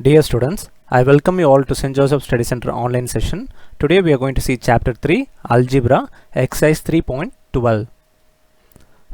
Dear students, I welcome you all to St. Joseph Study Center online session. Today we are going to see chapter 3 Algebra exercise 3.12.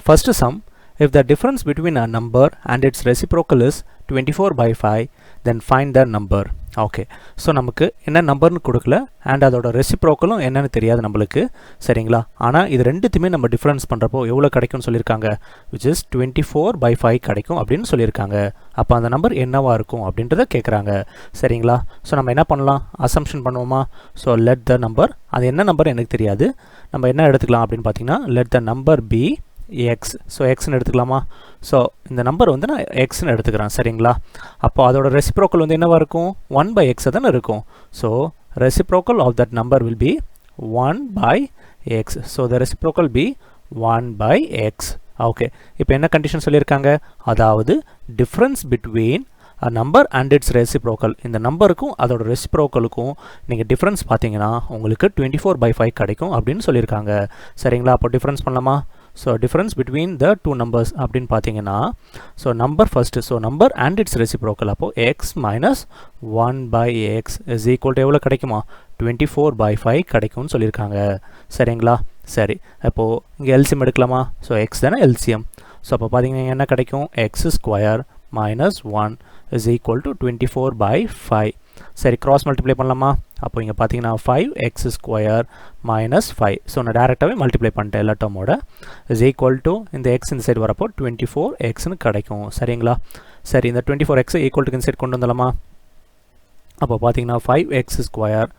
First sum, if the difference between a number and its reciprocal is 24 by 5, then find the number. Okay, so நமக்கு என்ன நம்பர்னு கொடுக்கல and அதோட ரெசிப்ரோக்கலும் என்னன்னு தெரியாது நம்மளுக்கு, சரிங்களா? ஆனால் இது ரெண்டுத்துமே நம்ம டிஃபரன்ஸ் பண்ணுறப்போ எவ்வளோ கிடைக்கும்னு சொல்லியிருக்காங்க, which is 24 by 5 கிடைக்கும் அப்படின்னு சொல்லியிருக்காங்க. அப்போ அந்த நம்பர் என்னவா இருக்கும் அப்படின்றத கேட்குறாங்க, சரிங்களா? ஸோ நம்ம என்ன பண்ணலாம், அசம்ஷன் பண்ணுவோமா? ஸோ லெட் த நம்பர், அது என்ன நம்பர் எனக்கு தெரியாது, நம்ம என்ன எடுத்துக்கலாம் அப்படின்னு பார்த்தீங்கன்னா let the number be x. So எக்ஸ்ன்னு எடுத்துக்கலாமா? ஸோ இந்த நம்பர் வந்து நான் எக்ஸ்ன்னு எடுத்துக்கிறேன், சரிங்களா? அப்போ அதோட ரெசிப்ரோக்கல் வந்து என்னவா இருக்கும், 1 by x தானே இருக்கும். So reciprocal of that number will be 1 by x. So the reciprocal be 1 by x. Okay, இப்போ என்ன கண்டிஷன் சொல்லியிருக்காங்க, அதாவது difference between a number and its reciprocal, இந்த நம்பருக்கும் அதோட ரெசிப்ரோக்கலுக்கும் நீங்கள் டிஃப்ரென்ஸ் பார்த்தீங்கன்னா உங்களுக்கு 24 by 5 கிடைக்கும் அப்படின்னு சொல்லியிருக்காங்க, சரிங்களா? அப்போ டிஃப்ரென்ஸ் பண்ணலாமா? So difference between the two numbers அப்படின்னு பார்த்தீங்கன்னா, so number first, so number and its reciprocal, அப்போது x minus 1 by x is equal to எவ்வளோ கிடைக்குமா, 24 by 5 கிடைக்கும்னு சொல்லியிருக்காங்க, சரிங்களா? சரி, அப்போது இங்கே எல்சிஎம் எடுக்கலாமா? ஸோ எக்ஸ் தானே எல்சிஎம். ஸோ அப்போ பார்த்தீங்கன்னா என்ன கிடைக்கும், X square minus 1 is equal to 24 by 5. சரி, கிராஸ் மல்டிப்ளை பண்ணலாமா? அப்போ இங்கே பார்த்தீங்கன்னா 5x ஸ்கொயர் மைனஸ் 5. ஸோ நான் டேரெக்டாகவே மல்டிப்ளை பண்ணிட்டேன் எல்லா டேர்மோட, இஸ் ஈக்குவல் டு இந்த எக்ஸ் இந்த சைடு வரப்போ 24xன்னு கிடைக்கும், சரிங்களா? சரி, இந்த 24x ஈக்குவல் டு இந்த சைடு கொண்டு வந்துடலாமா? அப்போ பார்த்தீங்கன்னா 5x square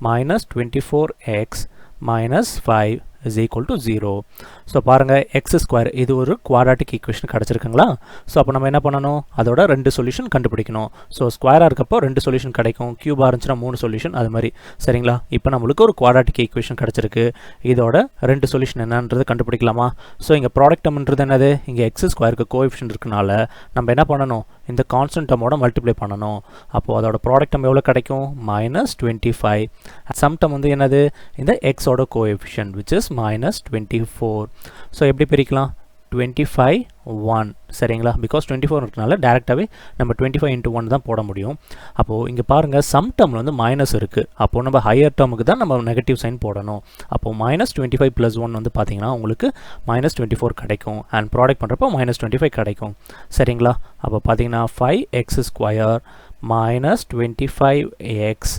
minus 24x minus 5 is equal to 0. So பாருங்கள், எக்ஸ் ஸ்கொயர் இது ஒரு குவாட்ராட்டிக் ஈக்குவேஷன் கிடச்சிருக்குங்களா? ஸோ அப்போ நம்ம என்ன பண்ணணும், அதோட ரெண்டு சொல்யூஷன் கண்டுபிடிக்கணும். ஸோ ஸ்கொயராக இருக்கப்போ ரெண்டு சொல்யூஷன் கிடைக்கும், கியூபாக இருந்துச்சுன்னா 3 சொல்யூஷன், அது மாதிரி, சரிங்களா? இப்போ நம்மளுக்கு ஒரு குவாட்ராட்டிக் ஈக்குவேஷன் கிடச்சிருக்கு, இதோட ரெண்டு சொல்யூஷன் என்னன்றது கண்டுபிடிக்கலாமா? ஸோ இங்கே ப்ராடக்ட் டேர்ம்ன்றது என்னது, இங்கே எக்ஸ் ஸ்கொயருக்கு கோஎஃபிஷியன்ட் இருக்கனால நம்ம என்ன பண்ணணும், இந்த கான்ஸ்டன்ட் டேர்மோட மல்டிப்ளை பண்ணணும். அப்போது அதோட ப்ராடக்ட் டேர்ம் எவ்வளோ கிடைக்கும், மைனஸ் 25. சம் டேர்ம் வந்து என்னது, இந்த எக்ஸோட coefficient which is minus 24. So எப்படி பிரிக்கலாம், 25 1, சரிங்களா? பிகாஸ் 24 இருக்கனால டேரெக்டாகவே நம்ம 25 into 1 தான் போட முடியும். அப்போது இங்கே பாருங்கள், சம் டேர்மில் வந்து மைனஸ் இருக்குது, அப்போது நம்ம ஹையர் டேர்முக்கு தான் நம்ம நெகட்டிவ் சைன் போடணும். அப்போது மைனஸ் 25 + 1 வந்து பார்த்தீங்கன்னா உங்களுக்கு மைனஸ் 24 கிடைக்கும், அண்ட் ப்ராடக்ட் பண்ணுறப்போ மைனஸ் 25 கிடைக்கும், சரிங்களா? அப்போ பார்த்தீங்கன்னா 5x square minus 25x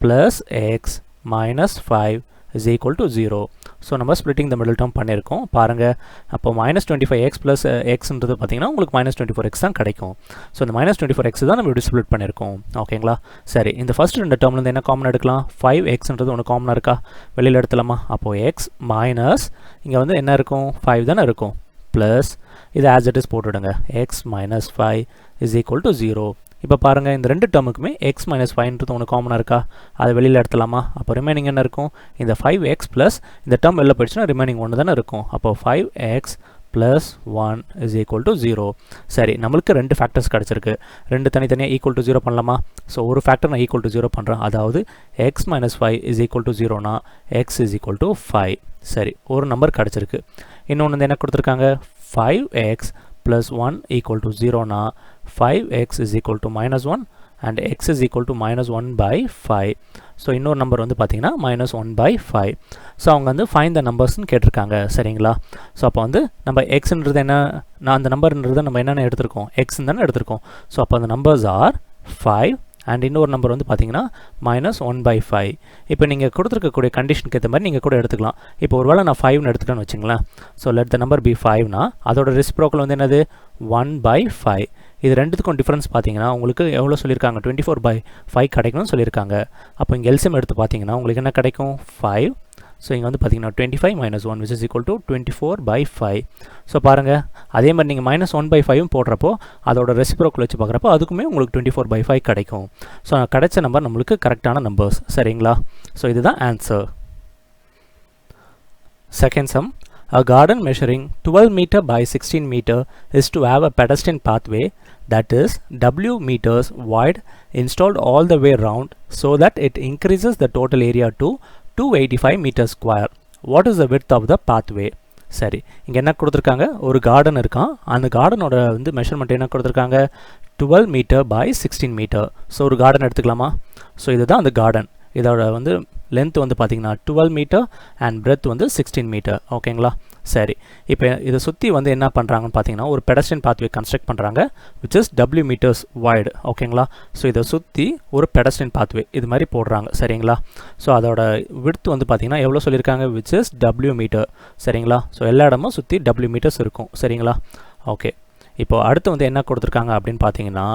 plus x minus 5 is equal to 0. So நம்ம ஸ்ப்ளிட்டிங் த மிடில் டேர்ம் பண்ணியிருக்கோம் பாருங்கள். அப்போ மைனஸ் 25x ப்ளஸ் எக்ஸ்ன்றது பார்த்தீங்கன்னா உங்களுக்கு மைனஸ் 24x தான் கிடைக்கும். ஸோ இந்த மைனஸ் 24x தான் நம்ம இப்படி ஸ்ப்ளிட் பண்ணியிருக்கோம், ஓகேங்களா? சரி, இந்த ஃபஸ்ட் ரெண்டு டேர்ம்லேருந்து என்ன காமன் எடுக்கலாம், 5xன்றது ஒன்று காமனாக இருக்கா, வெளியில் எடுத்துலாமா? அப்போது x மைனஸ் இங்கே வந்து என்ன இருக்கும், 5 தானே இருக்கும், ப்ளஸ் இது ஆஸ் இட் இஸ் போட்டுவிடுங்க, x minus 5 is equal to 0. இப்போ பாருங்கள், இந்த ரெண்டு டேர்முக்குமே எக்ஸ் மைனஸ் 5ன்றது ஒன்று காமனாக இருக்கா, அதை வெளியில் எடுத்துலாமா? அப்போ ரிமைனிங் என்ன இருக்கும், இந்த 5x ப்ளஸ் இந்த டேர்ம் வெளில போயிடுச்சுன்னா ரிமைனிங் 1 தானே இருக்கும். அப்போ 5x plus 1 is equal to 0. சரி, நம்மளுக்கு ரெண்டு ஃபேக்டர்ஸ் கிடச்சிருக்கு, ரெண்டு தனித்தனியாக ஈக்குவல் டு 0 பண்ணலாமா? ஸோ ஒரு ஃபேக்டர் நான் ஈக்குவல் டு 0 பண்ணுறேன், அதாவது x minus 5 is equal to 0னா x is equal to 5. சரி, ஒரு நம்பர் கிடச்சிருக்கு. இன்னொன்று வந்து என்ன கொடுத்துருக்காங்க, 5x plus 1 equal to 0 na 5x is equal to minus 1 and x is equal to minus 1 by 5. So இன்னொரு நம்பர் வந்து பார்த்தீங்கன்னா minus 1 by 5. ஸோ அவங்க வந்து ஃபைண்ட் த நம்பர்ஸ்ன்னு கேட்டிருக்காங்க, சரிங்களா? ஸோ அப்போ வந்து நம்ம எக்ஸ்ன்றது என்ன, நான் அந்த நம்பர்ன்றதை நம்ம என்னென்ன எடுத்திருக்கோம், எக்ஸ்ன்னு தானே எடுத்திருக்கோம். ஸோ அப்போ அந்த நம்பர்ஸ் ஆர் 5 அண்ட் இன்னொரு நம்பர் வந்து பார்த்தீங்கன்னா minus 1 by 5. இப்போ நீங்கள் கொடுத்துருக்கக்கூடிய கண்டிஷனுக்கு ஏற்ற மாதிரி நீங்கள் கூட எடுத்துக்கலாம். இப்போ ஒரு வேளை நான் 5ன்னு எடுத்துக்கலான்னு வச்சுங்களேன். So let the number be 5னா அதோட ரெசிப்ரோக்கல் வந்து என்னது, 1 by 5. இது ரெண்டுத்துக்கும் டிஃப்ரென்ஸ் பார்த்தீங்கன்னா உங்களுக்கு எவ்வளோ சொல்லியிருக்காங்க, 24 by 5 கிடைக்கணும்னு சொல்லியிருக்காங்க. அப்போ இங்கே எல்சிஎம் எடுத்து பார்த்தீங்கன்னா உங்களுக்கு என்ன கிடைக்கும், 5. ஸோ இங்கே வந்து பார்த்தீங்கன்னா 25 minus 1 which is equal to 24 by 5. So பாருங்கள், அதே மாதிரி நீங்கள் minus 1 by 5 போடுறப்போ அதோட ரெசிப்ரோக்கல் வச்சு பார்க்குறப்போ அதுக்குமே உங்களுக்கு 24 by 5 கிடைக்கும். ஸோ கிடைச்ச நம்பர் நம்மளுக்கு கரெக்டான நம்பர்ஸ், சரிங்களா? ஸோ இதுதான் answer. Second sum, a garden measuring 12 meter by 16 meter is to have a pedestrian pathway that is W meters wide installed all the way round so that it increases the total area to 285 meters square. What is the width of the pathway? சரி, இங்கே என்ன கொடுத்துருக்காங்க, ஒரு garden இருக்கான். அந்த கார்டனோட வந்து measurement என்ன கொடுத்துருக்காங்க, 12 மீட்டர் பை 16 மீட்டர். ஸோ ஒரு கார்டன் எடுத்துக்கலாமா? ஸோ இதுதான் அந்த கார்டன். இதோட வந்து லென்த் வந்து பார்த்தீங்கன்னா 12 மீட்டர் அண்ட் பிரெத் வந்து 16 மீட்டர். ஓகேங்களா? சரி, இப்போ இதை சுற்றி வந்து என்ன பண்ணுறாங்கன்னு பார்த்தீங்கன்னா ஒரு பெடஸ்ட்ரியன் பாத்வே கன்ஸ்ட்ரக்ட் பண்ணுறாங்க which is W meters wide. ஓகேங்களா? ஸோ இதை சுற்றி ஒரு பெடஸ்ட்ரியன் பாத்வே இது மாதிரி போடுறாங்க. சரிங்களா? ஸோ அதோட விட்த் வந்து பார்த்தீங்கன்னா எவ்வளோ சொல்லியிருக்காங்க, விச் இஸ் W மீட்டர். சரிங்களா? ஸோ எல்லா இடமும் சுற்றி W மீட்டர்ஸ் இருக்கும். சரிங்களா? ஓகே, இப்போ அடுத்து வந்து என்ன கொடுத்துருக்காங்க அப்படின்னு பார்த்தீங்கன்னா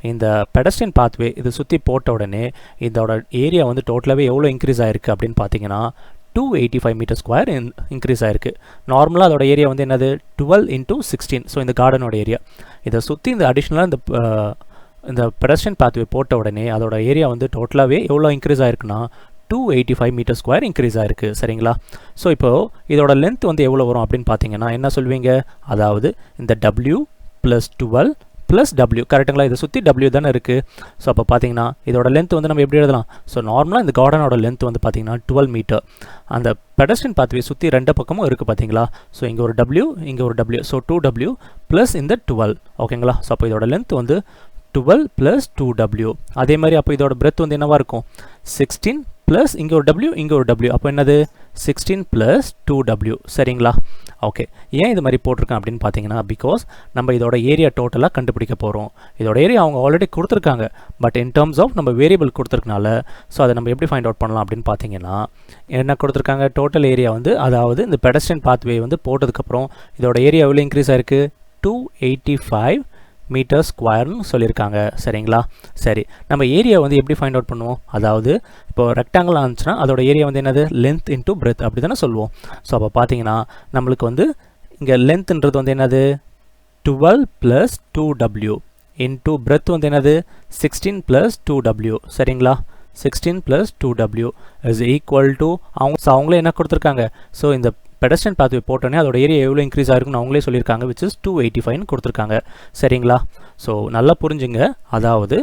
இந்த பெடஸ்ட்ரியன் பாத்வே இது சுற்றி போட்ட உடனே இதோட ஏரியா வந்து டோட்டலாகவே எவ்வளோ இன்க்ரீஸ் ஆயிருக்கு அப்படின்னு பார்த்தீங்கன்னா 285 மீட்டர் ஸ்கொயர் இன்க்ரீஸ் ஆயிருக்கு. நார்மலாக அதோட ஏரியா வந்து என்னது 12 into 16. ஸோ இந்த கார்டனோட ஏரியா இதை சுற்றி இந்த அடிஷ்னலாக இந்த பெடஸ்ட்ரியன் பாத்வே போட்ட உடனே அதோட ஏரியா வந்து டோட்டலாகவே எவ்வளோ இன்க்ரீஸ் ஆயிருக்குன்னா 285 மீட்டர் ஸ்கொயர் இன்க்ரீஸ் ஆயிருக்கு. சரிங்களா? ஸோ இப்போது இதோட லென்த் வந்து எவ்வளோ வரும் அப்படின்னு பார்த்தீங்கன்னா என்ன சொல்வீங்க, அதாவது இந்த W + 12 + W. கரெக்டுங்களா? இதை சுற்றி W தானே இருக்குது. ஸோ அப்போ பார்த்தீங்கன்னா இதோட லென்த் வந்து நம்ம எப்படி எழுதலாம், ஸோ நார்மலாக இந்த கார்டனோட லென்த் வந்து பார்த்தீங்கன்னா 12 மீட்டர். அந்த பெடஸ்ட்ரியன் பாத்வே சுற்றி ரெண்டு பக்கமும் இருக்குது பார்த்தீங்களா? ஸோ இங்கே ஒரு W, இங்கே ஒரு W. ஸோ 2W + இந்த 12. ஓகேங்களா? ஸோ அப்போ இதோட லென்த் வந்து 12 + 2W. அதே மாதிரி அப்போ இதோட பிரெத் வந்து என்னவாக இருக்கும், 16 ப்ளஸ் இங்கே ஒரு W, இங்கே ஒரு W. அப்போ என்னது 16 + 2W. சரிங்களா? ஓகே, ஏன் இது மாதிரி போட்டிருக்கேன் அப்படின்னு பார்த்தீங்கன்னா பிகாஸ் நம்ம இதோட ஏரியா டோட்டலாக கண்டுபிடிக்க போகிறோம். இதோட ஏரியா அவங்க ஆல்ரெடி கொடுத்துருக்காங்க, பட் இன் டர்ம்ஸ் ஆஃப் நம்ம வேரியபிள் கொடுத்துருக்கனால ஸோ அதை நம்ம எப்படி ஃபைண்ட் அவுட் பண்ணலாம் அப்படின்னு பார்த்தீங்கன்னா என்ன கொடுத்துருக்காங்க, டோட்டல் ஏரியா வந்து அதாவது இந்த பெடஸ்ட்ரியன் பாத்வே வந்து போட்டதுக்கப்புறம் இதோட ஏரியா எவ்வளோ இன்க்ரீஸ் ஆயிருக்கு, 285 மீட்டர் ஸ்கொயர்னு சொல்லியிருக்காங்க. சரிங்களா? சரி, நம்ம ஏரியா வந்து எப்படி ஃபைண்ட் அவுட் பண்ணுவோம், அதாவது இப்போ ரெக்டாங்கிள் இருந்துச்சுன்னா அதோட ஏரியா வந்து என்னது லென்த் இன்டூ பிரெத் அப்படி தானே சொல்லுவோம். ஸோ அப்போ பார்த்தீங்கன்னா நம்மளுக்கு வந்து இங்கே லென்த்ன்றது வந்து என்னது 12 + 2W இன்டூ பிரெத் வந்து என்னது 16 + 2W. சரிங்களா? 16 + 2W இஸ் ஈக்குவல் டு அவங்களே என்ன கொடுத்துருக்காங்க, ஸோ இந்த பெடஸ்ட்ரியன் பாத்வே போட்டோன்னே அதோட ஏரியா எவ்வளோ இன்க்ரீஸ் ஆயிருக்குன்னு அவங்களே சொல்லியிருக்காங்க விச் இஸ் 285 கொடுத்துருக்காங்க. சரிங்களா? ஸோ நல்லா புரிஞ்சுங்க, அதாவது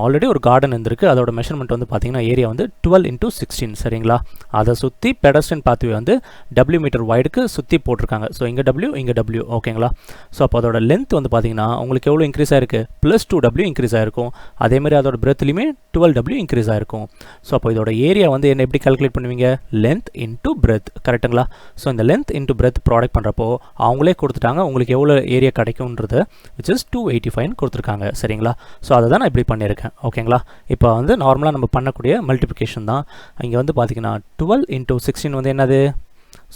ஆல்ரெடி ஒரு கார்டன் இருந்திருக்கு, அதோட மெஷர்மெண்ட் வந்து பார்த்தீங்கன்னா ஏரியா வந்து 12 into 16. சரிங்களா? அதை சுற்றி பெடஸ்ட்ரியன் பாத்வே வந்து W மீட்டர் வைடுக்கு சுற்றி போட்டிருக்காங்க. ஸோ இங்கே W, இங்கே W. ஓகேங்களா? ஸோ அப்போ அதோட லென்த் வந்து பார்த்தீங்கன்னா உங்களுக்கு எவ்வளோ இன்க்ரீஸ் ஆயிருக்கு, +2W இன்க்ரீஸ் ஆயிருக்கும். அதேமாதிரி அதோட பிரெத்லையுமே 12W இன்க்ரீஸ் ஆயிருக்கும். ஸோ அப்போ இதோட ஏரியா வந்து என்ன எப்படி கால்குலேட் பண்ணுவீங்க, லென்த் இன்டூ பிரெத். கரெக்டுங்களா? ஸோ இந்த லென்த் இன்டூ பிரெத் ப்ராடக்ட் பண்ணுறப்போ அவங்களே கொடுத்துட்டாங்க உங்களுக்கு எவ்வளோ ஏரியா கிடைக்கும்ன்றது விச் இஸ் 285 கொடுத்துருக்காங்க. சரிங்களா? ஸோ அதை தான் நான் இப்படி பண்ணியிருக்கேன். ஓகேங்களா? இப்போ வந்து நார்மலாக நம்ம பண்ணக்கூடிய மல்டிப்ளிகேஷன் தான். இங்கே வந்து பார்த்தீங்கன்னா 12 into 16 வந்து என்னது,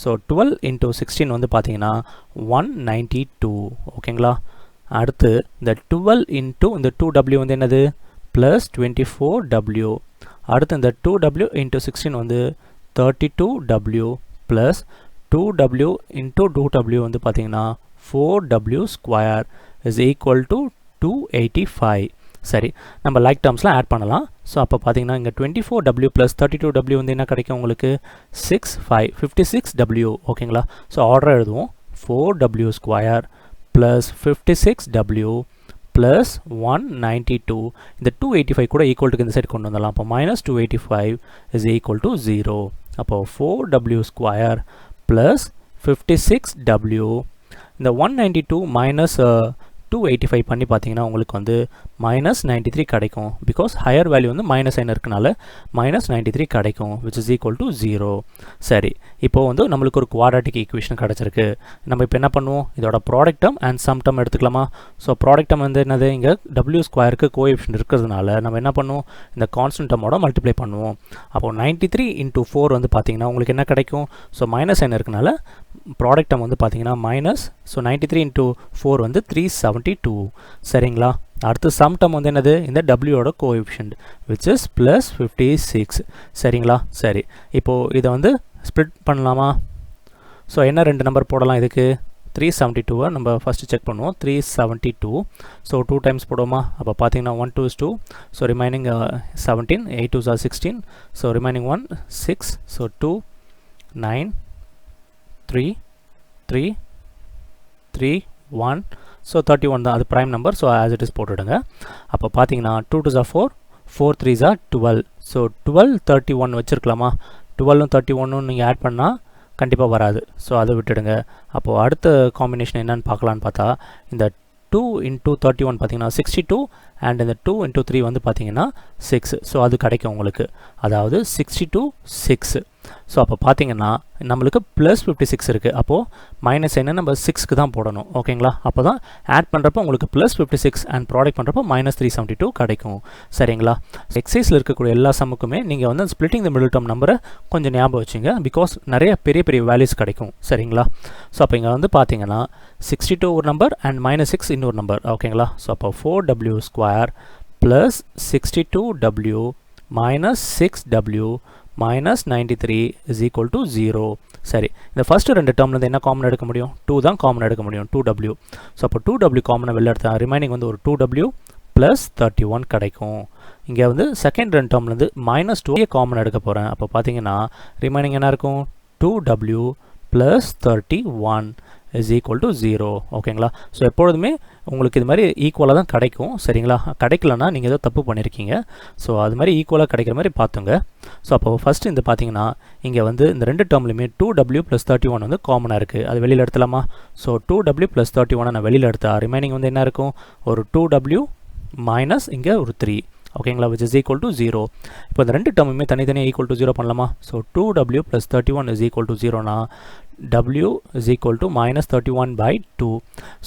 ஸோ 12 into 16 வந்து பார்த்தீங்கன்னா 192. ஓகேங்களா? அடுத்து இந்த 12 into இந்த 2W வந்து என்னது +24W. அடுத்து இந்த 2W into 16 வந்து 32W plus 2W into 2W வந்து பார்த்தீங்கன்னா 4W square is equal to 285. சரி, நம்ம லைக் டேர்ம்ஸ்லாம் ஆட் பண்ணலாம். ஸோ அப்போ பார்த்தீங்கன்னா இங்கே 24W + 32W வந்து என்ன கிடைக்கும் உங்களுக்கு 56W. ஓகேங்களா? ஸோ ஆர்டர் எழுதுவோம், 4W square plus 56W plus 192. இந்த 285 கூட ஈக்குவல் டு இந்த சைடு கொண்டு வந்துடலாம். அப்போ -285 இஸ் ஈக்குவல் டு 0. அப்போ 4W ஸ்கொயர் ப்ளஸ் 56W. இந்த 192 மைனஸ் 285 பண்ணி பார்த்தீங்கன்னா உங்களுக்கு வந்து -93 கிடைக்கும். பிகாஸ் ஹையர் வேல்யூ வந்து -9 இருக்கனால -93 கிடைக்கும் விச் இஸ் ஈக்குவல் டு 0. சரி, இப்போது வந்து நம்மளுக்கு ஒரு குவாட்ராட்டிக் ஈக்குவேஷன் கிடச்சிருக்கு. நம்ம இப்போ என்ன பண்ணுவோம், இதோட product term and sum term எடுத்துக்கலாமா? ஸோ ப்ராடக்ட் டேர்ம் வந்து என்னது, இங்கே W ஸ்கொயருக்கு கோஎஃபிஷியன்ட் இருக்கிறதுனால நம்ம என்ன பண்ணுவோம், இந்த கான்ஸ்டன்ட் டேர்மோட மல்டிப்ளை பண்ணுவோம். அப்போது 93 into 4 வந்து பார்த்தீங்கன்னா உங்களுக்கு என்ன கிடைக்கும், ஸோ -9 இருக்கனால ப்ராடக்ட் டேர்ம் வந்து பார்த்தீங்கன்னா ஸோ 93 into 4 வந்து 372. சரிங்களா? அடுத்து சம் டேர்ம் வந்து என்னது, இந்த Wயோட கோஎஃபிஷியன்ட் விச் இஸ் +56. சரிங்களா? சரி, இப்போது இதை வந்து ஸ்ப்ளிட் பண்ணலாமா? ஸோ என்ன ரெண்டு நம்பர் போடலாம் இதுக்கு, 372 நம்ம ஃபஸ்ட்டு செக் பண்ணுவோம். 372 ஸோ 2 டைம்ஸ் போடுவோமா? அப்போ பார்த்தீங்கன்னா 1 2 is 2. So remaining 17, 8 2s are 16. So remaining 1 6. So 2 9 3 3 3 1. So 31 தான், அது prime number. So as it is போட்டுடுங்க. அப்போ பார்த்தீங்கன்னா 2 2s are 4, 4 3s are 12. So 12 31 வச்சுருக்கலாமா? 12 31 நீங்கள் ஆட் பண்ணால் கண்டிப்பாக வராது. ஸோ அதை விட்டுடுங்க. அப்போது அடுத்த காம்பினேஷன் என்னன்னு பார்க்கலான்னு பார்த்தா இந்த 2 into 31 பார்த்தீங்கன்னா 62 அண்ட் இந்த 2 into 3 வந்து பார்த்தீங்கன்னா 6. ஸோ அது கிடைக்கும் உங்களுக்கு. அதாவது 62 6. ஸோ அப்போ பார்த்தீங்கன்னா நம்மளுக்கு ப்ளஸ் 56 இருக்குது. அப்போது மைனஸ் என்ன நம்ம 6க்கு தான் போடணும். ஓகேங்களா? அப்போ தான் ஆட் பண்ணுறப்போ உங்களுக்கு ப்ளஸ் 56 அண்ட் ப்ராடக்ட் பண்ணுறப்போ மைனஸ் 372 கிடைக்கும். சரிங்களா? எக்ஸைஸில் இருக்கக்கூடிய எல்லா சம்முக்குமே நீங்கள் வந்து ஸ்ப்ளிட்டிங் த மிடில் டேர்ம் நம்பரை கொஞ்சம் ஞாபகம் வச்சுங்க. பிகாஸ் நிறைய பெரிய பெரிய வேல்யூஸ் கிடைக்கும். சரிங்களா? ஸோ அப்போ இங்கே வந்து பார்த்தீங்கன்னா 62 ஒரு நம்பர் அண்ட் மைனஸ் 6 இன்னொரு நம்பர். ஓகேங்களா? ஸோ அப்போ 4w square plus 62w minus 6w minus 93 is equal to 0. சரி, இந்த ஃபஸ்ட்டு ரெண்டு டேர்ம்லேருந்து என்ன காமன் எடுக்க முடியும்? 2 தான் காமன் எடுக்க முடியும். 2w. ஸோ அப்போ 2w காமனை வெளில எடுத்தா ரிமைனிங் வந்து ஒரு 2w ப்ளஸ் 31 கிடைக்கும். இங்கே வந்து செகண்ட் ரெண்டு டேர்ம்லேருந்து மைனஸ் 2 காமன் எடுக்க போகிறேன். அப்போ பார்த்தீங்கன்னா ரிமைனிங் என்ன இருக்கும்? 2w plus 31 is equal to 0. ஓகேங்களா? ஸோ எப்பொழுதுமே உங்களுக்கு இது மாதிரி ஈக்குவலாக தான் கிடைக்கும். சரிங்களா? கிடைக்கலன்னா நீங்கள் ஏதோ தப்பு பண்ணியிருக்கீங்க. ஸோ அது மாதிரி ஈக்குவலாக கிடைக்கிற மாதிரி பார்த்துங்க. ஸோ அப்போ ஃபஸ்ட்டு இந்த பார்த்தீங்கன்னா இங்கே வந்து இந்த ரெண்டு டேர்ம்லையுமே 2w ப்ளஸ் 31 வந்து காமனாக இருக்குது. அது வெளியில் எடுத்துலாமா? ஸோ 2w ப்ளஸ் 31 நான் வெளியில் எடுத்தா ரிமைனிங் வந்து என்ன இருக்கும்? ஒரு 2w மைனஸ் இங்கே ஒரு 3. ஓகேங்களா? which is equal to 0. இப்போ இந்த ரெண்டு டேர்முமே தனித்தனியாக ஈக்குவல் டு 0 பண்ணலாமா? So 2w plus 31 is equal to 0னா w is equal to minus 31/2.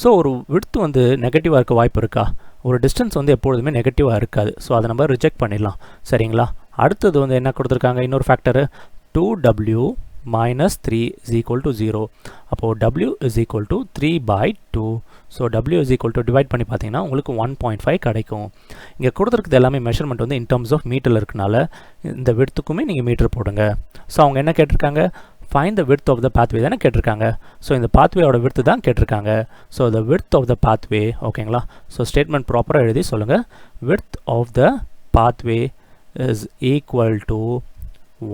So ஒரு விட்த் வந்து நெகட்டிவாக இருக்க வாய்ப்பு இருக்கா? ஒரு டிஸ்டன்ஸ் வந்து எப்பொழுதுமே நெகட்டிவாக இருக்காது. ஸோ அதை நம்ம ரிஜெக்ட் பண்ணிடலாம். சரிங்களா? அடுத்தது வந்து என்ன கொடுத்துருக்காங்க? இன்னொரு factor 2w minus 3 is equal to 0. அப்போது w is equal to 3/2. So w is equal to divide பண்ணி பார்த்தீங்கன்னா உங்களுக்கு 1.5 கிடைக்கும். இங்கே கொடுத்துருக்குது எல்லாமே மெஷர்மெண்ட் வந்து இன் டர்ம்ஸ் ஆஃப் மீட்டரில் இருக்கனால இந்த விட்த்துக்குமே நீங்கள் மீட்டர் போடுங்க. ஸோ அவங்க என்ன கேட்டிருக்காங்க? find the width of the pathway தானே கேட்டிருக்காங்க. ஸோ இந்த பாத்வேயோட விட்த் தான் கேட்டிருக்காங்க. So the width of the pathway. ஓகேங்களா? ஸோ ஸ்டேட்மெண்ட் ப்ராப்பராக எழுதி சொல்லுங்கள். width of the pathway is equal to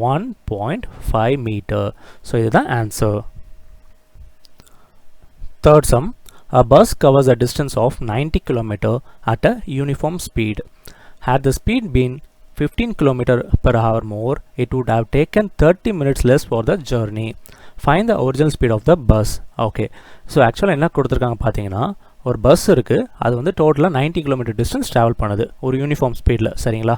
1.5 meter. So இதுதான் answer. Third sum. A bus covers a distance of 90 km at a uniform speed. Had the speed been 15 km per hour more, it would have taken 30 minutes less for the journey. Find the original speed of the bus. Okay. So actually என்ன கொடுத்துருக்காங்க பார்த்தீங்கன்னா ஒரு bus இருக்குது. அது வந்து டோட்டலாக 90 km distance travel பண்ணுது ஒரு யூனிஃபார்ம் ஸ்பீடில். சரிங்களா?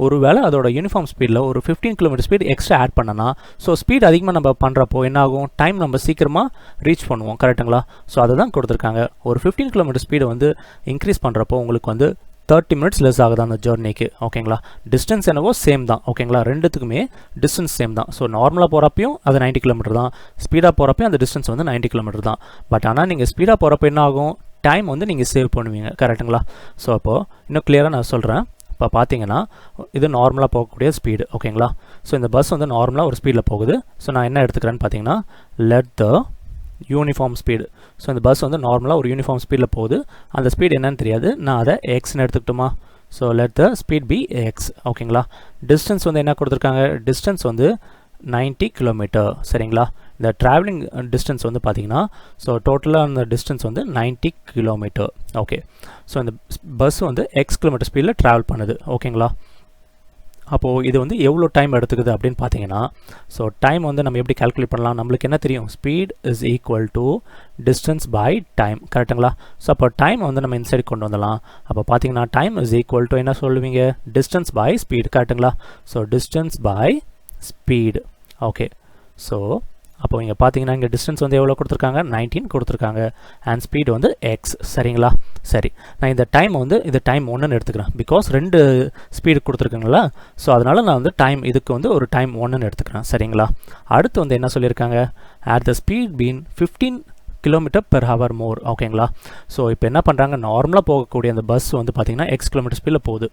ஒரு வேளை அதோட யூனிஃபார்ம் ஸ்பீடில் ஒரு 15 km ஸ்பீட் எக்ஸ்ட்ரா ஆட் பண்ணனா ஸோ ஸ்பீட் அதிகமாக நம்ம பண்ணுறப்போ என்ன ஆகும்? டைம் நம்ம சீக்கிரமாக ரீச் பண்ணுவோம். கரெக்டுங்களா? ஸோ அதை தான் கொடுத்துருக்காங்க. ஒரு 15 km ஸ்பீடை வந்து இன்க்ரீஸ் பண்ணுறப்போ உங்களுக்கு வந்து 30 minutes லெஸ் ஆகுது அந்த ஜர்னிக்கு. ஓகேங்களா? டிஸ்டன்ஸ் என்னவோ சேம் தான். ஓகேங்களா? ரெண்டுத்துக்குமே டிஸ்டன்ஸ் சேம் தான். ஸோ நார்மலாக போகிறப்பையும் அது 90 km தான், ஸ்பீடாக போகிறப்பையும் அந்த டிஸ்டன்ஸ் வந்து 90 km தான். பட் ஆனால் நீங்கள் ஸ்பீடாக போகிறப்ப என்ன ஆகும்? டைம் வந்து நீங்கள் சேவ் பண்ணுவீங்க. கரெக்டுங்களா? ஸோ அப்போது இன்னும் கிளியராக நான் சொல்கிறேன். இப்போ பார்த்தீங்கன்னா இது நார்மலாக போகக்கூடிய ஸ்பீடு. ஓகேங்களா? ஸோ இந்த பஸ் வந்து நார்மலாக ஒரு ஸ்பீடில் போகுது. ஸோ நான் என்ன எடுத்துக்கிறேன்னு பார்த்தீங்கன்னா let the uniform speed. So இந்த பஸ் வந்து நார்மலாக ஒரு யூனிஃபார்ம் ஸ்பீடில் போகுது. அந்த ஸ்பீடு என்னன்னு தெரியாது. நான் அதை எக்ஸ்ன்னு எடுத்துக்கிட்டோமா? So let the speed be x. ஓகேங்களா? டிஸ்டன்ஸ் வந்து என்ன கொடுத்துருக்காங்க? டிஸ்டன்ஸ் வந்து 90 km. சரிங்களா? இந்த ட்ராவலிங் டிஸ்டன்ஸ் வந்து பார்த்தீங்கன்னா ஸோ டோட்டலாக அந்த டிஸ்டன்ஸ் வந்து 90 km. ஓகே. ஸோ இந்த பஸ் வந்து எக்ஸ் கிலோமீட்டர் ஸ்பீடில் ட்ராவல் பண்ணுது. ஓகேங்களா? அப்போது இது வந்து எவ்வளோ டைம் எடுத்துக்குது அப்படின்னு பார்த்தீங்கன்னா ஸோ டைம் வந்து நம்ம எப்படி கால்குலேட் பண்ணலாம்? நம்மளுக்கு என்ன தெரியும்? Speed is equal to distance by time. கரெக்டுங்களா? ஸோ அப்போ டைம் வந்து நம்ம இன்சைட் கொண்டு வந்துடலாம். அப்போ பார்த்தீங்கன்னா டைம் இஸ் ஈக்குவல் டு என்ன சொல்லுவீங்க? Distance by speed. கரெக்டுங்களா? So distance by speed. Okay. So அப்போ இங்கே பார்த்தீங்கன்னா இங்கே டிஸ்டன்ஸ் வந்து எவ்வளோ கொடுத்துருக்காங்க? 19 கொடுத்துருக்காங்க. அண்ட் ஸ்பீடு வந்து எக்ஸ். சரிங்களா? சரி, நான் இந்த டைம் வந்து இது டைம் 1ன்னு எடுத்துக்கிறேன். பிகாஸ் ரெண்டு ஸ்பீடு கொடுத்துருக்குங்களா? ஸோ அதனால் நான் வந்து டைம் இதுக்கு வந்து ஒரு டைம் 1ன்னு எடுத்துக்கிறேன். சரிங்களா? அடுத்து வந்து என்ன சொல்லியிருக்காங்க? at the speed been 15 km per hour more. ஓகேங்களா? ஸோ இப்போ என்ன பண்ணுறாங்க? நார்மலாக போகக்கூடிய அந்த பஸ் வந்து பார்த்தீங்கன்னா எக்ஸ் கிலோமீட்டர் ஸ்பீடில் போகுது.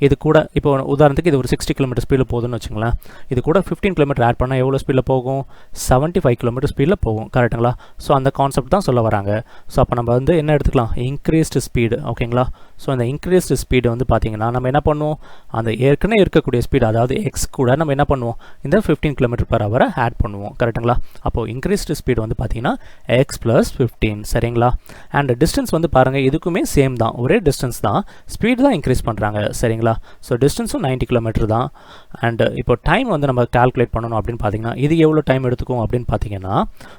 இது கூட இப்போ உதாரணத்துக்கு இது ஒரு 60 km ஸ்பீடில் போகுதுன்னு வச்சுங்களேன். இது கூட 15 km ஆட் பண்ணால் எவ்வளோ ஸ்பீடில் போகும்? 75 km ஸ்பீடில் போகும். கரெக்டுங்களா? ஸோ அந்த கான்செப்ட் தான் சொல்ல வராங்க. ஸோ அப்போ நம்ம வந்து என்ன எடுத்துக்கலாம்? Increased speed. ஓகேங்களா? ஸோ இந்த இன்க்ரீஸ்டு ஸ்பீடு வந்து பார்த்தீங்கன்னா நம்ம என்ன பண்ணுவோம், அந்த ஏற்கனவே இருக்கக்கூடிய ஸ்பீடு அதாவது எக்ஸ் கூட நம்ம என்ன பண்ணுவோம், இந்த 15 km/h ஆட் பண்ணுவோம். கரெக்டுங்களா? அப்போது இன்க்ரீஸ்டு ஸ்பீடு வந்து பார்த்தீங்கன்னா எக்ஸ் ப்ளஸ் 15. சரிங்களா? அண்ட் டிஸ்டன்ஸ் வந்து பாருங்கள், இதுக்குமே சேம் தான், ஒரே டிஸ்டன்ஸ் தான், ஸ்பீடு தான் இன்க்ரீஸ் பண்ணுறாங்க. சரிங்களா? ஸோ டிஸ்டன்ஸும் 90 km தான். அண்ட் இப்போ டைம் வந்து நம்ம கால்குலேட் பண்ணணும் அப்படின்னு பார்த்தீங்கன்னா இது எவ்வளோ டைம் எடுத்துக்கும் அப்படின்னு பார்த்தீங்கன்னா,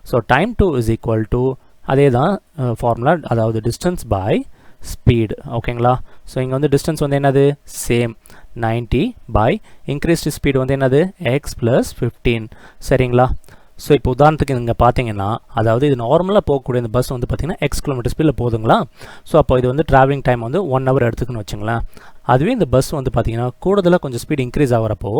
so time 2 is equal to அதே தான் ஃபார்முலா, அதாவது டிஸ்டன்ஸ் பை ஸ்பீடு. ஓகேங்களா? ஸோ இங்கே வந்து டிஸ்டன்ஸ் வந்து என்னது, சேம் 90 பை இன்க்ரீஸ்டு ஸ்பீடு வந்து என்னது, எக்ஸ் ப்ளஸ் 15. சரிங்களா? ஸோ இப்போ உதாரணத்துக்கு இங்கே பார்த்தீங்கன்னா, அதாவது இது நார்மலாக போகக்கூடிய இந்த பஸ் வந்து பார்த்தீங்கன்னா எக்ஸ் கிலோமீட்டர் ஸ்பீடில் போகுதுங்களா. ஸோ அப்போ இது வந்து ட்ராவலிங் டைம் வந்து 1 hour எடுத்துக்குன்னு வச்சுங்களேன். அதுவே இந்த பஸ் வந்து பார்த்தீங்கன்னா கூடுதலாக கொஞ்சம் ஸ்பீட் இன்க்ரீஸ் ஆகிறப்போ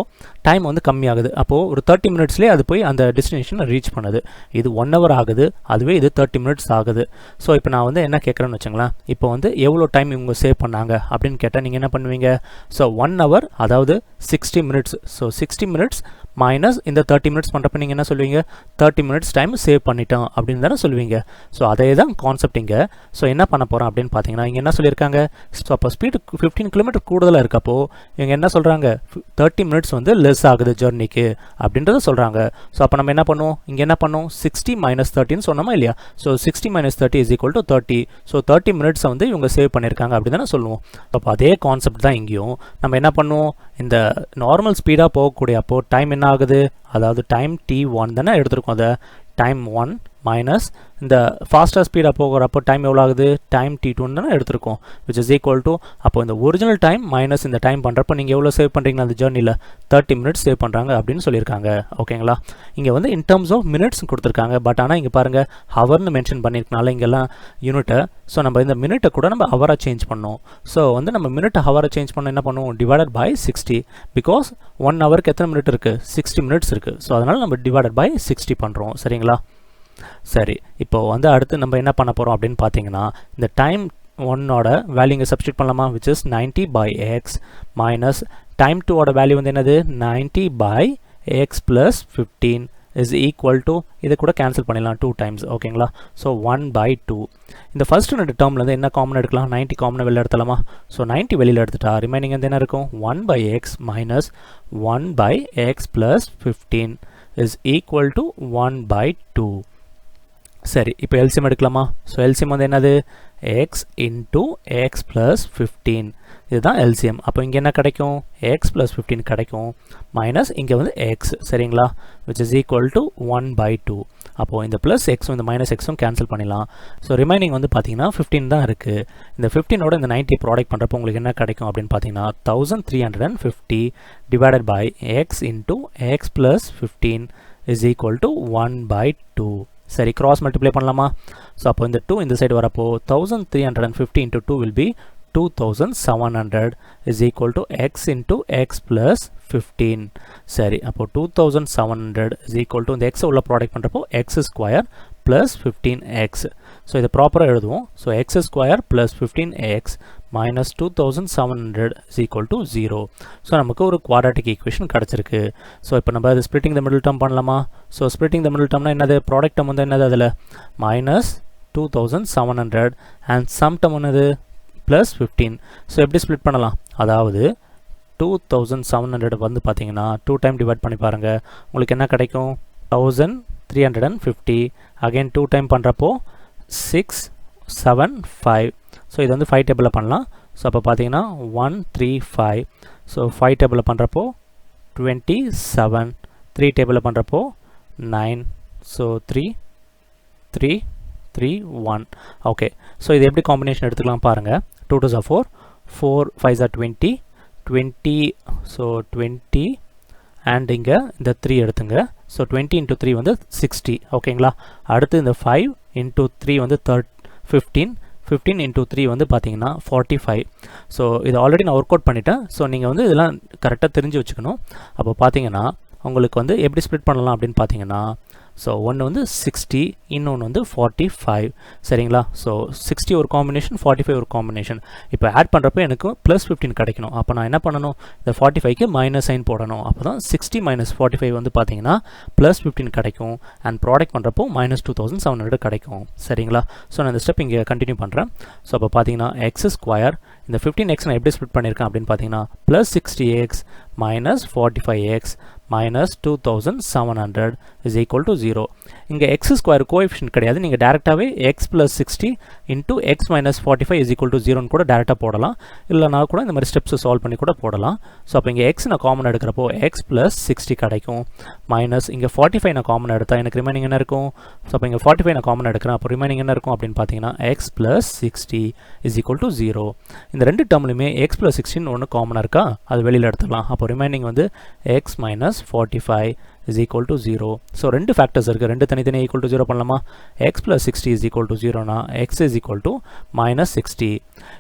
டைம் வந்து கம்மியாகுது. அப்போது ஒரு 30 minutesலேயே அது போய் அந்த டெஸ்டினேஷனை ரீச் பண்ணுது. இது 1 hour ஆகுது, அதுவே இது 30 minutes ஆகுது. ஸோ இப்போ நான் வந்து என்ன கேட்குறேன்னு வச்சுங்களேன், இப்போ வந்து எவ்வளோ டைம் இவங்க சேவ் பண்ணாங்க அப்படின்னு கேட்டால் நீங்கள் என்ன பண்ணுவீங்க, ஸோ 1 hour அதாவது 60 minutes. ஸோ 60 minutes மைனஸ் இந்த 30 minutes பண்ணுறப்ப நீங்கள் என்ன சொல்லுவீங்க, 30 minutes டைம் சேவ் பண்ணிட்டோம் அப்படின்னு தானே சொல்லுவீங்க. ஸோ அதே தான் கான்செப்ட் இங்கே. ஸோ என்ன பண்ண போகிறோம் அப்படின்னு பார்த்தீங்கன்னா, இங்கே என்ன சொல்லியிருக்காங்க, ஸோ அப்போ ஸ்பீடு 15 km கூடுதலாக இருக்கப்போ இவங்க என்ன சொல்கிறாங்க, 30 minutes வந்து லெஸ் ஆகுது ஜர்னிக்கு அப்படின்றத சொல்கிறாங்க. ஸோ அப்போ நம்ம என்ன பண்ணுவோம், இங்கே என்ன பண்ணுவோம், 60 minus 30 சொன்னோமா இல்லையா. So 60 minus 30 is equal to 30. So 30 minutes வந்து இவங்க சேவ் பண்ணியிருக்காங்க அப்படி தானே சொல்லுவோம். அப்போ அதே கான்செப்ட் தான் இங்கேயும். நம்ம என்ன பண்ணுவோம், இந்த நார்மல் ஸ்பீடாக போகக்கூடிய அப்போ டைம் என்ன ஆகுது, அதாவது டைம் t1 தானே எடுத்துருக்கோம், அதை டைம் 1 மைனஸ் இந்த ஃபாஸ்ட்டாக ஸ்பீடாக போகிறப்போ டைம் எவ்வளோ ஆகுது, டைம் t2 தானே எடுத்துருக்கோம், விச் இஸ் ஈக்குவல் டு அப்போ இந்த ஒரிஜினல் டைம் மைனஸ் இந்த டைம் பண்ணுறப்போ நீங்கள் எவ்வளோ சேவ் பண்ணுறீங்களா அந்த ஜேர்னியில், 30 minutes சேவ் பண்ணுறாங்க அப்படின்னு சொல்லியிருக்காங்க. ஓகேங்களா? இங்கே வந்து இன் டர்ம்ஸ் ஆஃப் மினிட்ஸ் கொடுத்துருக்காங்க. பட் ஆனால் இங்கே பாருங்கள் ஹவர்னு மென்ஷன் பண்ணியிருக்கனால இங்கெல்லாம் யூனிட்டை, ஸோ நம்ம இந்த மினிட்டை கூட நம்ம ஹவராக சேஞ்ச் பண்ணோம். ஸோ வந்து நம்ம மினிட்டை ஹவராக சேஞ்ச் பண்ண என்ன பண்ணுவோம், டிவைடட் பை 60. பிகாஸ் 1 hourக்கு எத்தனை மினிட் இருக்குது, 60 minutes இருக்குது. ஸோ அதனால் நம்ம டிவைடட் பை 60 பண்ணுறோம். சரிங்களா? சரி, இப்போ வந்து அடுத்து நம்ம என்ன பண்ண போகிறோம் அப்படின்னு பார்த்தீங்கன்னா, இந்த டைம் 1ஓட வேல்யூ இங்கே சப்ஸ்டியூட் பண்ணலாமா, which is 90 by x minus time 2ஓட வேல்யூ வந்து என்னது, 90 by x plus 15 is equal to, இதை கூட கேன்சல் பண்ணிடலாம் 2 times. ஓகேங்களா? ஸோ 1/2. இந்த ஃபர்ஸ்ட் ரெண்டு டேர்ம்லேருந்து என்ன காமன் எடுக்கலாம், 90 காமனை வெளில எடுத்துலாமா. ஸோ 90 வெளியில் எடுத்துட்டா ரிமைனிங் வந்து என்ன இருக்கும், 1/x minus 1/x plus 15 is equal to 1/2. சரி, இப்போ எல்சிஎம் எடுக்கலாமா. ஸோ எல்சிஎம் வந்து என்னது, x into x plus 15. இதுதான் எல்சிஎம். அப்போ இங்கே என்ன கிடைக்கும், x plus 15 கிடைக்கும் மைனஸ் இங்கே வந்து x. சரிங்களா? which is equal to 1/2. அப்போது இந்த ப்ளஸ் எக்ஸும் இந்த மைனஸ் எக்ஸும் கேன்சல் பண்ணிடலாம். ஸோ ரிமைனிங் வந்து பார்த்தீங்கன்னா 15 தான் இருக்குது. இந்த 15ஓட இந்த 90 ப்ராடக்ட் பண்ணுறப்போ உங்களுக்கு என்ன கிடைக்கும் அப்படின்னு பார்த்தீங்கன்னா 1350 divided by x into x plus 15 is equal to 1/2. சரி, கிராஸ் மல்டிப்ளை பண்ணலாமா. ஸோ அப்போ இந்த 2 இந்த சைடு வரப்போ 1350 into 2 will be 2700 is equal to x into x plus 15. சரி, அப்போ 2700 is equal to இந்த x உள்ள ப்ராடக்ட் பண்ணுறப்போ x square plus 15x. So இதை ப்ராப்பராக எழுதுவோம். So x square plus 15x minus 2700 is equal to 0. So நமக்கு ஒரு குவாட்ராட்டிக் ஈக்குவேஷன் கிடச்சிருக்கு. ஸோ இப்போ நம்ம அது ஸ்ப்ளிட்டிங் த மிடில் டேர்ம் பண்ணலாமா. ஸோ ஸ்ப்ளிட்டிங் த மிடில் டேர்ம்னா என்னது, ப்ராடக்ட் டேர்ம் வந்து என்னது, அதில் மைனஸ் 2700 அண்ட் சம் டேர்ம் என்னது ப்ளஸ் 15. ஸோ எப்படி ஸ்ப்ளிட் பண்ணலாம், அதாவது 2700 வந்து பார்த்தீங்கன்னா 2 டைம் டிவைட் பண்ணி பாருங்கள், உங்களுக்கு என்ன கிடைக்கும், 1350. அகைன் 2 டைம் பண்ணுறப்போ 675. ஸோ இது வந்து 5 டேபிளில் பண்ணலாம். ஸோ அப்போ பார்த்தீங்கன்னா 135. ஸோ 5 டேபிளில் பண்ணுறப்போ 27. 3 டேபிளில் பண்ணுறப்போ 9. ஸோ 3 3 3 1. ஓகே, ஸோ இது எப்படி காம்பினேஷன் எடுத்துக்கலாம் பாருங்கள். 2 2s are 4, 4 5s are 20, 20. So 20 and இங்கே இந்த 3 எடுத்துங்க. ஸோ 20 into 3 வந்து 60. ஓகேங்களா? அடுத்து இந்த 5 into 3 வந்து 15. 15 into 3 வந்து பார்த்தீங்கன்னா 45. ஸோ இது ஆல்ரெடி நான் ஒர்க் அவுட் பண்ணிட்டேன். ஸோ நீங்கள் வந்து இதெல்லாம் கரெக்டாக தெரிஞ்சு வச்சுக்கணும். அப்போ பார்த்தீங்கன்னா உங்களுக்கு வந்து எப்படி ஸ்ப்ளிட் பண்ணலாம் அப்படின்னு பார்த்தீங்கன்னா ஸோ ஒன்று வந்து 60, இன்னொன்று வந்து 45. சரிங்களா? ஸோ 60 ஒரு காம்பினேஷன், 45 ஒரு காம்பினேஷன். இப்போ ஆட் பண்ணுறப்போ எனக்கு +15 கிடைக்கணும். அப்போ நான் என்ன பண்ணணும்? இந்த 45க்கு மைனஸ் சைன் போடணும். அப்போ தான் 60 - 45 வந்து பார்த்தீங்கன்னா +15 கிடைக்கும். அண்ட் ப்ராடக்ட் பண்ணுறப்போ -2700 கிடைக்கும். சரிங்களா? ஸோ நான் இந்த ஸ்டெப் இங்கே கண்டினியூ பண்ணுறேன். ஸோ அப்போ பார்த்தீங்கன்னா x², இந்த 15x நான் எப்படி ஸ்ப்ளிட் பண்ணியிருக்கேன் அப்படின்னு பார்த்தீங்கன்னா +60x - 45x -2700 is equal to 0. இங்கே x² கோஎஃபிஷியன்ட் கிடையாது. நீங்கள் டேரெக்டாகவே x + 60 × x - 45 is equal to 0 கூட டேரெக்டாக போடலாம். இல்லைனா கூட இந்த மாதிரி ஸ்டெப்ஸ் சால்வ் பண்ணி கூட போடலாம். ஸோ அப்போ இங்கே x நான் காமன் எடுக்கிறப்போ x + 60 கிடைக்கும். மைனஸ் இங்கே 45 நான் காமன் எடுத்தால் எனக்கு ரிமைனிங் என்ன இருக்கும்? ஸோ அப்போ இங்கே 45 நான் காமன் எடுக்கிறேன். அப்போ ரிமைனிங் என்ன இருக்கும் அப்படின்னு பார்த்தீங்கன்னா x + 60 is equal to 0. இந்த ரெண்டு டேர்ம்லையுமே x + 60 ஒன்று காமனாக இருக்கா? அது வெளியில் எடுத்துக்கலாம். அப்போ ரிமைனிங் வந்து x - 45 is equal to 0. So ரெண்டு ஃபேக்டர்ஸ் இருக்குது. ரெண்டு தனித்தனியாக ஈக்குவல் டு 0 பண்ணலாமா? x + 60 is equal to 0னா x is equal to -60.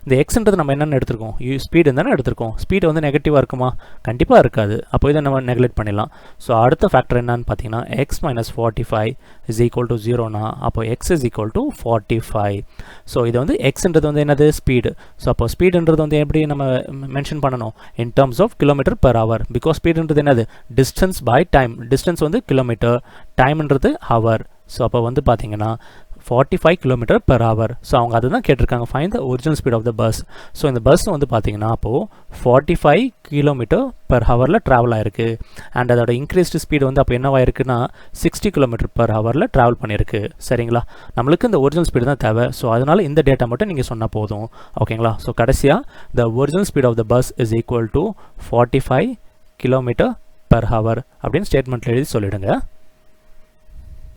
இந்த xன்றது நம்ம என்னென்னு எடுத்திருக்கோம்? ஸ்பீடு தானே எடுத்திருக்கோம். ஸ்பீடு வந்து நெகட்டிவாக இருக்குமா? கண்டிப்பாக இருக்காது. அப்போ இதை நம்ம நெக்லெக்ட் பண்ணிடலாம். ஸோ அடுத்த ஃபேக்டர் என்னன்னு பார்த்தீங்கன்னா x - 45 is equal to 0னா அப்போ x is equal to 45. So இது வந்து xன்றது வந்து என்னது? ஸ்பீடு. ஸோ அப்போ ஸ்பீடுன்றது வந்து எப்படி நம்ம மென்ஷன் பண்ணணும்? in terms of km/h. Because ஸ்பீடுன்றது என்னது? Distance by time. டிஸ்டன்ஸ் வந்து கிலோமீட்டர், டைம்ன்றது ஹவர். ஸோ அப்போ வந்து பார்த்தீங்கன்னா 45 km/h. ஸோ அவங்க அதுதான் கேட்டிருக்காங்க, find the original speed of the bus. So இந்த பஸ் வந்து பார்த்தீங்கன்னா அப்போது 45 km/h ட்ராவல் ஆயிருக்கு. அண்ட் அதோட இன்க்ரீஸ்டு ஸ்பீடு வந்து அப்போ என்னவா இருக்குன்னா 60 km/h ட்ராவல் பண்ணியிருக்கு. சரிங்களா? நம்மளுக்கு இந்த ஒரிஜினல் ஸ்பீடு தான் தேவை. ஸோ அதனால் இந்த டேட்டா மட்டும் நீங்கள் சொன்னால் போதும். ஓகேங்களா? ஸோ கடைசியாக the original speed of the bus is equal to 45 km/h அப்படின்னு ஸ்டேட்மெண்ட்டில் எழுதி சொல்லிவிடுங்க.